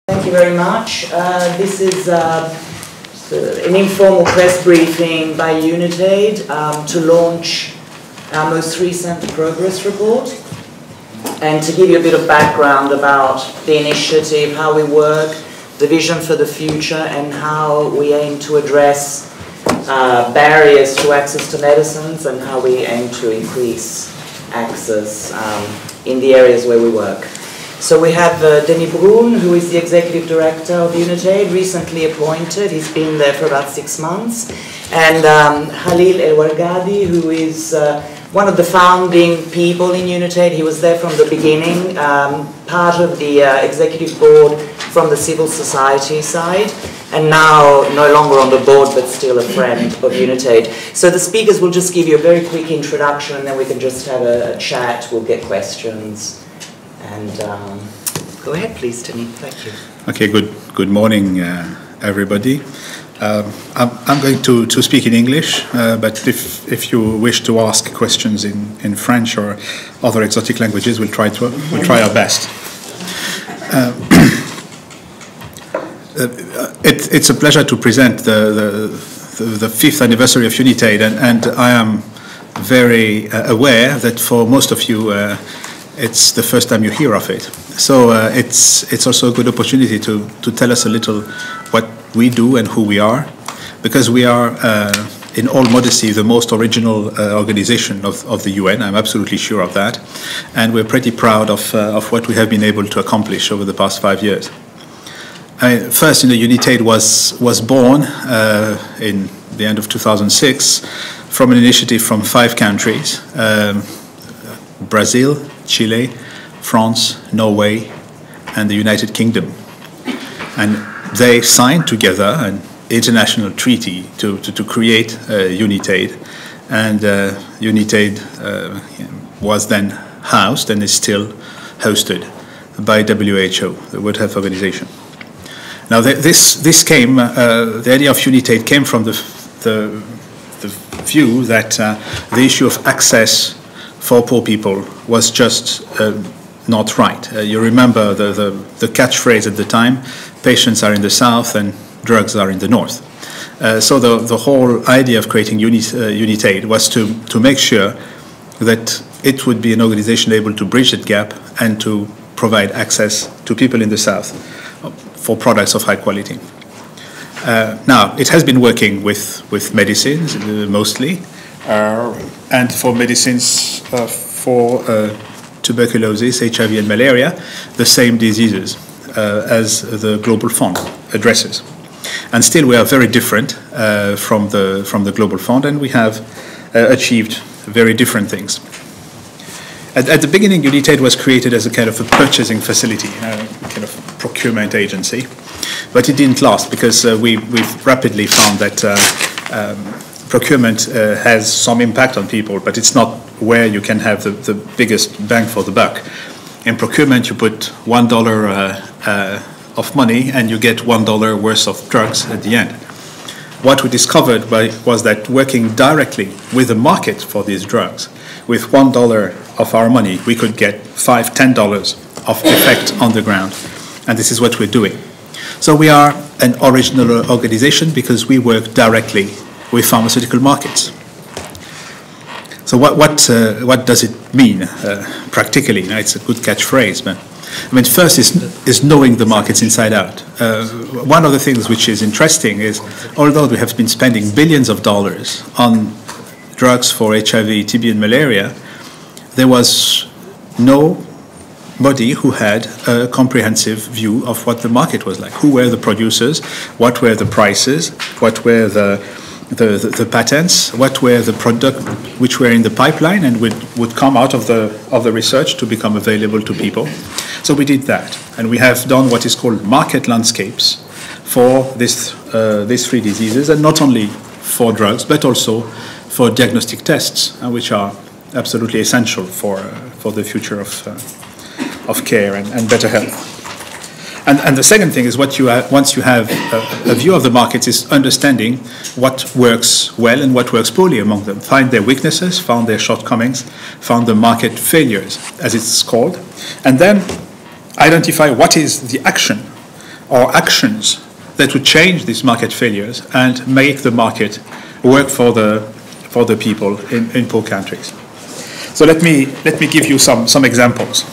Thank you very much. This is an informal press briefing by UNITAID to launch our most recent progress report and to give you a bit of background about the initiative, how we work, the vision for the future, and how we aim to address barriers to access to medicines and how we aim to increase access in the areas where we work. So we have Denis Brun, who is the Executive Director of UNITAID, recently appointed. He's been there for about 6 months. And Khalil El-Wargadi, who is one of the founding people in UNITAID. He was there from the beginning, part of the Executive Board from the civil society side, and now no longer on the board, but still a friend of UNITAID. So the speakers will just give you a very quick introduction, and then we can just have a chat. We'll get questions. And go ahead, please, Denis. Thank you. Okay, good morning, everybody. I'm going to speak in English, but if you wish to ask questions in French or other exotic languages, we'll try our best. It's a pleasure to present the 5th anniversary of UNITAID, and I am very aware that for most of you it's the first time you hear of it. So it's also a good opportunity to tell us a little what we do and who we are, because we are, in all modesty, the most original organization of the UN. I'm absolutely sure of that. And we're pretty proud of what we have been able to accomplish over the past 5 years. First, UNITAID was born in the end of 2006 from an initiative from 5 countries, Brazil, Chile, France, Norway, and the United Kingdom. And they signed together an international treaty to create UNITAID. And UNITAID was then housed and is still hosted by WHO, the World Health Organization. Now, this came, the idea of UNITAID came from the view that the issue of access for poor people was just not right. You remember the catchphrase at the time: patients are in the south and drugs are in the north. So the whole idea of creating UNITAID was to make sure that it would be an organization able to bridge that gap and to provide access to people in the south for products of high quality. Now, it has been working with medicines mostly, and for medicines for tuberculosis, HIV, and malaria, the same diseases as the Global Fund addresses. And still, we are very different from the Global Fund, and we have achieved very different things. At the beginning, UNITAID was created as a kind of a purchasing facility, kind of procurement agency, but it didn't last because we've rapidly found that procurement has some impact on people, but it's not where you can have the biggest bang for the buck. In procurement, you put $1 of money and you get $1 worth of drugs at the end. What we discovered was that working directly with the market for these drugs, with $1 of our money, we could get $5, $10 of effect on the ground. And this is what we're doing. So we are an original organization because we work directly with pharmaceutical markets. So what does it mean practically? Now, it's a good catchphrase, but I mean, first is knowing the markets inside out. One of the things which is interesting is, although we have been spending billions of dollars on drugs for HIV, TB, and malaria, there was nobody who had a comprehensive view of what the market was like. Who were the producers? What were the prices? What were the patents? What were the products which were in the pipeline and would come out of the research to become available to people? So we did that, and we have done what is called market landscapes for these 3 diseases, and not only for drugs, but also for diagnostic tests, which are absolutely essential for the future of care and better health. And the second thing is once you have a view of the markets, is understanding what works well and what works poorly among them. Find their weaknesses, find their shortcomings, find the market failures, as it's called, and then identify what is the action or actions that would change these market failures and make the market work for the people in poor countries. So let me give you some examples.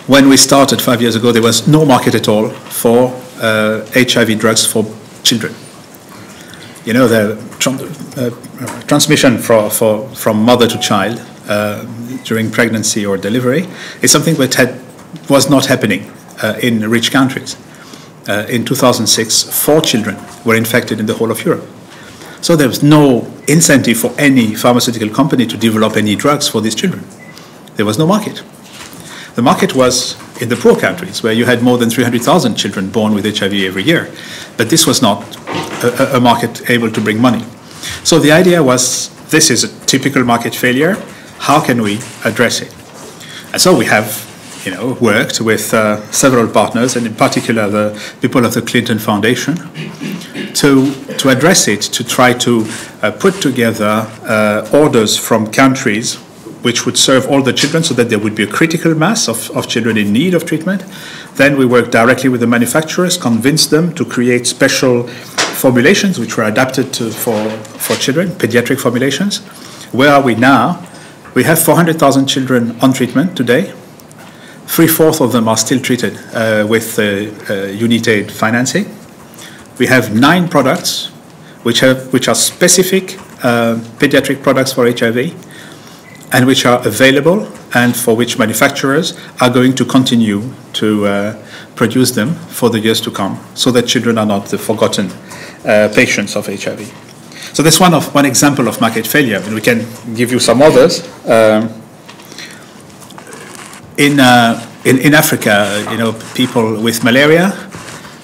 When we started 5 years ago, there was no market at all for HIV drugs for children. You know, the transmission from mother to child during pregnancy or delivery is something that was not happening in rich countries. In 2006, 4 children were infected in the whole of Europe. So there was no incentive for any pharmaceutical company to develop any drugs for these children. There was no market. The market was in the poor countries, where you had more than 300,000 children born with HIV every year. But this was not a market able to bring money. So the idea was, this is a typical market failure. How can we address it? And so we have worked with several partners, and in particular the people of the Clinton Foundation, to address it, to try to put together orders from countries which would serve all the children so that there would be a critical mass of children in need of treatment. Then we worked directly with the manufacturers, convinced them to create special formulations which were adapted for children, pediatric formulations. Where are we now? We have 400,000 children on treatment today. 3/4 of them are still treated with UNITAID financing. We have 9 products which are specific pediatric products for HIV, and which are available, and for which manufacturers are going to continue to produce them for the years to come, so that children are not the forgotten patients of HIV. So that's one example of market failure, and we can give you some others. In Africa, people with malaria,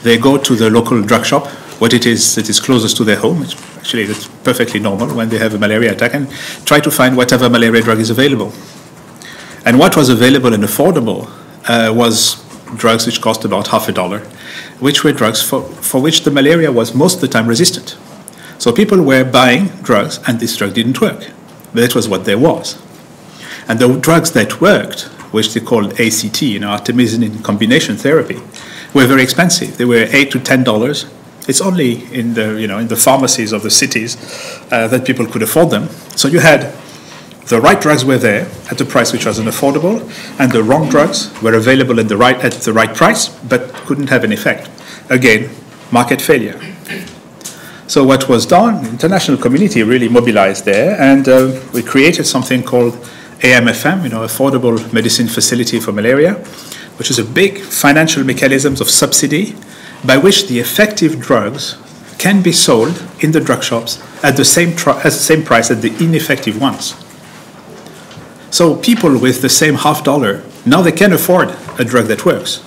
they go to the local drug shop, what it is that is closest to their home. Actually, it's perfectly normal when they have a malaria attack, and try to find whatever malaria drug is available. And what was available and affordable was drugs which cost about $50, which were drugs for which the malaria was most of the time resistant. So people were buying drugs, and this drug didn't work. But that was what there was. And the drugs that worked, which they called ACT, artemisinin combination therapy, were very expensive. They were $8 to $10. It's only in the pharmacies of the cities that people could afford them. So you had the right drugs were there at a price which was unaffordable, and the wrong drugs were available at the right price, but couldn't have an effect. Again, market failure. So what was done, the international community really mobilized there, and we created something called AMFM, Affordable Medicine Facility for Malaria, which is a big financial mechanism of subsidy by which the effective drugs can be sold in the drug shops at the same price as the ineffective ones. So people with the same $50, now they can afford a drug that works.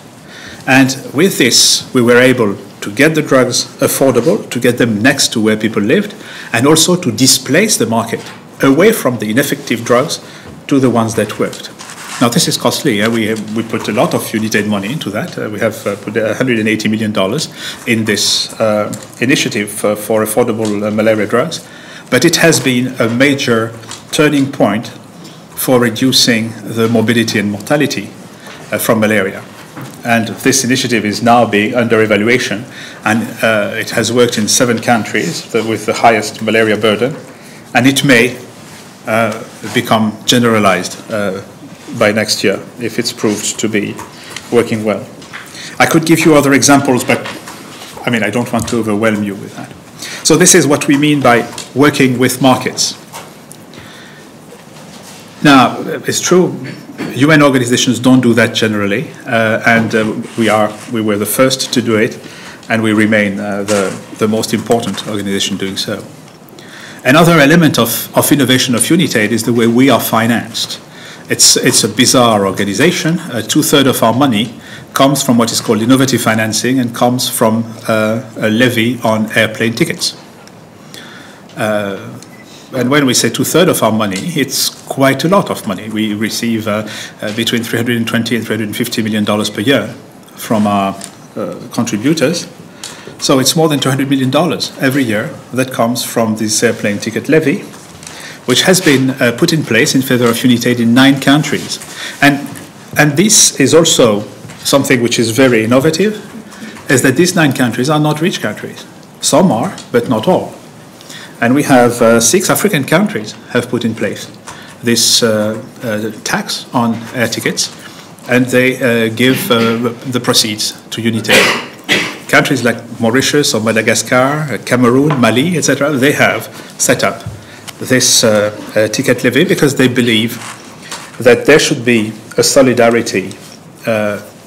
And with this, we were able to get the drugs affordable, to get them next to where people lived, and also to displace the market away from the ineffective drugs to the ones that worked. Now, this is costly. We put a lot of UNITAID money into that. We have put $180 million in this initiative for affordable malaria drugs. But it has been a major turning point for reducing the morbidity and mortality from malaria. And this initiative is now being under evaluation, and it has worked in 7 countries with the highest malaria burden, and it may become generalized by next year if it's proved to be working well. I could give you other examples, but I don't want to overwhelm you with that. So this is what we mean by working with markets. Now, it's true, UN organizations don't do that generally, and we were the first to do it, and we remain the most important organization doing so. Another element of innovation of UNITAID is the way we are financed. It's a bizarre organization. 2/3 of our money comes from what is called innovative financing, and comes from a levy on airplane tickets. And when we say 2/3 of our money, it's quite a lot of money. We receive between $320 and $350 million per year from our contributors. So it's more than $200 million every year that comes from this airplane ticket levy, which has been put in place in favor of UNITAID in 9 countries. And this is also something which is very innovative, is that these 9 countries are not rich countries. Some are, but not all. And we have 6 African countries have put in place this tax on air tickets, and they give the proceeds to UNITAID. Countries like Mauritius or Madagascar, Cameroon, Mali, etc., they have set up this ticket levy because they believe that there should be a solidarity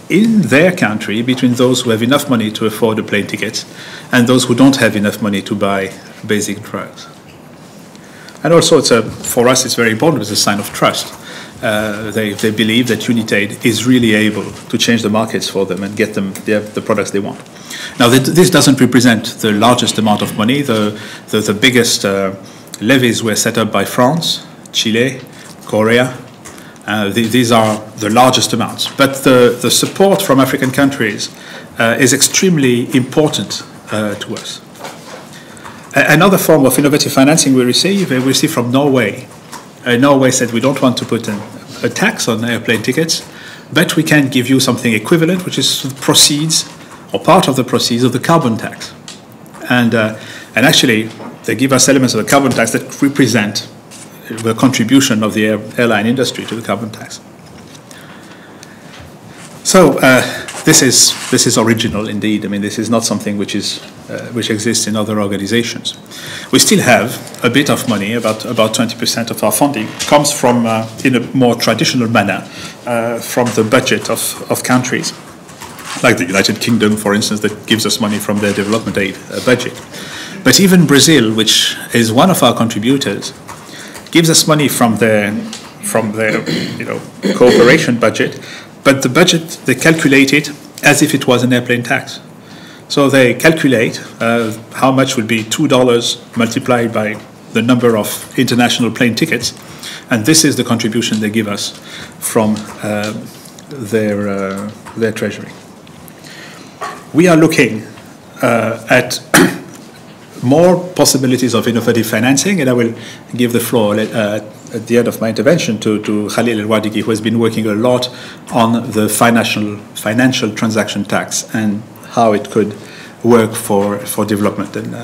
in their country between those who have enough money to afford a plane ticket and those who don't have enough money to buy basic drugs. And also, for us, it's very important. It's a sign of trust. They believe that UNITAID is really able to change the markets for them and get them the products they want. Now, this doesn't represent the largest amount of money. The biggest levies were set up by France, Chile, Korea. These are the largest amounts. But the support from African countries is extremely important to us. Another form of innovative financing we receive from Norway. Norway said we don't want to put a tax on airplane tickets, but we can give you something equivalent, which is proceeds or part of the proceeds of the carbon tax. And actually, they give us elements of the carbon tax that represent the contribution of the airline industry to the carbon tax. So this is original indeed. I mean, this is not something which exists in other organizations. We still have a bit of money, about 20% of our funding comes from, in a more traditional manner, from the budget of countries, like the United Kingdom, for instance, that gives us money from their development aid budget. But even Brazil, which is one of our contributors, gives us money from their cooperation budget, but the budget, they calculate it as if it was an airplane tax. So they calculate how much would be $2 multiplied by the number of international plane tickets, and this is the contribution they give us from their treasury. We are looking at more possibilities of innovative financing, and I will give the floor at the end of my intervention to Khalil El-Wadigi, who has been working a lot on the financial transaction tax and how it could work for development and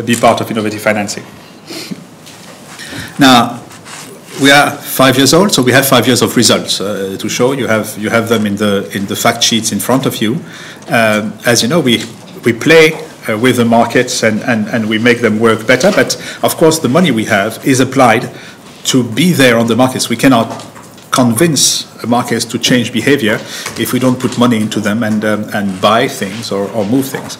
be part of innovative financing. Now, we are 5 years old, so we have 5 years of results to show. You have them in the fact sheets in front of you. As you know, we play with the markets and we make them work better, but of course the money we have is applied to be there on the markets. We cannot convince markets to change behavior if we don't put money into them and buy things or move things.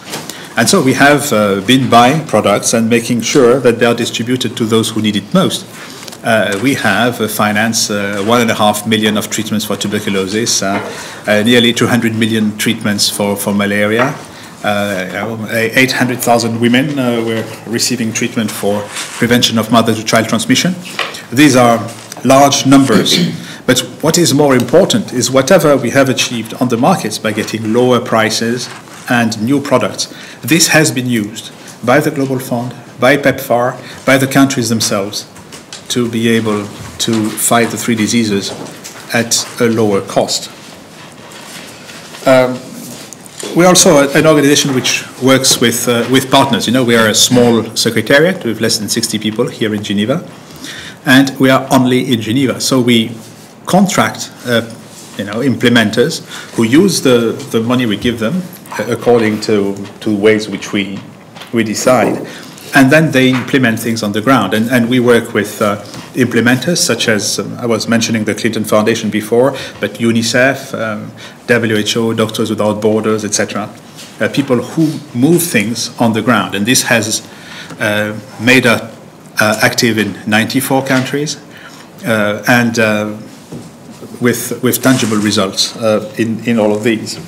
And so we have been buying products and making sure that they are distributed to those who need it most. We have financed 1.5 million of treatments for tuberculosis, nearly 200 million treatments for malaria. 800,000 women were receiving treatment for prevention of mother-to-child transmission. These are large numbers, but what is more important is whatever we have achieved on the markets by getting lower prices and new products. This has been used by the Global Fund, by PEPFAR, by the countries themselves to be able to fight the 3 diseases at a lower cost. We're also an organization which works with partners. You know, we are a small secretariat with less than 60 people here in Geneva, and we are only in Geneva. So we contract, implementers who use the money we give them according to ways which we decide, and then they implement things on the ground. And we work with implementers such as, I was mentioning the Clinton Foundation before, but UNICEF, WHO, Doctors Without Borders, etc. People who move things on the ground. And this has made us active in 94 countries and with tangible results in all of these.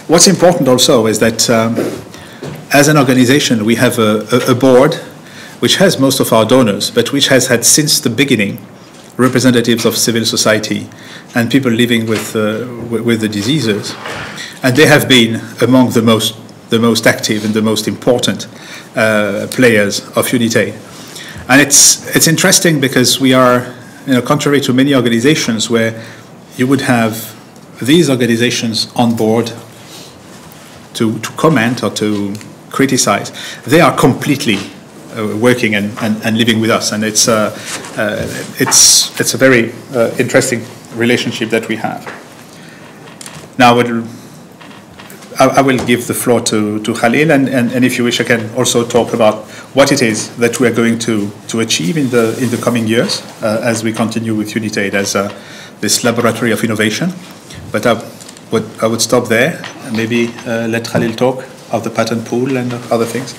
What's important also is that as an organization, we have a board which has most of our donors, but which has had since the beginning representatives of civil society and people living with the diseases, and they have been among the most active and the most important players of UNITAID. And it's interesting because we are, contrary to many organizations where you would have these organizations on board to comment or to criticize, they are completely working and living with us, and it's a very interesting relationship that we have. Now I will give the floor to Khalil, and if you wish, I can also talk about what it is that we are going to achieve in the coming years as we continue with UNITAID as this laboratory of innovation. But I would stop there and maybe let Khalil talk of the patent pool and other things.